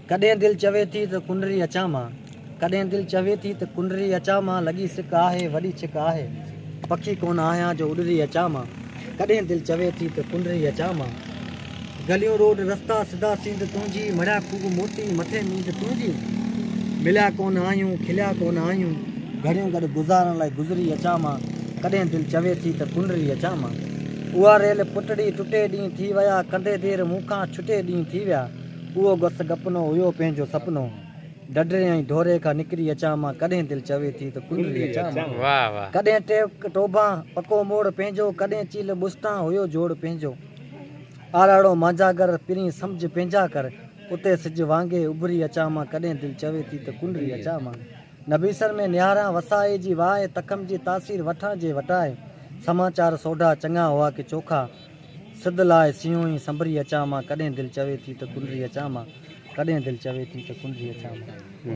कॾहिं दिल चवे थी त कुंडरी अचां मां, कॾहिं दिल चवे थी त कुंडरी अचां मां, लॻी सिक आहे वॾी छिक आहे, पखी कोन आहियां जो उॾरी अचां मां। कॾहिं दिल चवे थी त कुंडरी अचां मां। गलियूं रोड रस्ता सिधा सींद तुंहिंजी, मड़िया खूब मोटी मथे नींद तुंहिंजी, मिलिया कोन आहियूं खिलिया कोन आहियूं, घड़ियूं गॾु गुज़ारण लाइ गुज़री अचां मां। कॾहिं दिल चवे थी त कुंडरी अचां मां। उहा रेल पुटड़ी टुटे ॾींहं थी विया, कंधे देर मूंखां छुटे ॾींहं थी विया, उहो गस गपनो हुयो पंहिंजो सपनो, डडरे ऐं ढोरे खां निकिरी अचां मां। कॾहिं दिल चवे थी त कुंडरी अचां मां। कॾहिं टेक टोभा पको मोड़ पंहिंजो, कॾहिं चील बुस्तां हुयो जोड़ पंहिंजो, आराड़ो मांझागर पिरी सम्झ पंहिंजा कर, उते सिज वांगे उभरी अचां मां। कॾहिं दिल चवे थी त कुंडरी अचां मां। नबीसर में निहारां वसाए जी वाए, तखम जी तासीर वठां जे वटाए, समाचार सोढा चङा हुआ कि चोखा, सिध लाइ सियूं ई संभरी अचां मां। कॾहिं दिल चवे थी त कुंडरी अचां मां। कॾहिं दिल चवे थी त कुंडरी अचां मां।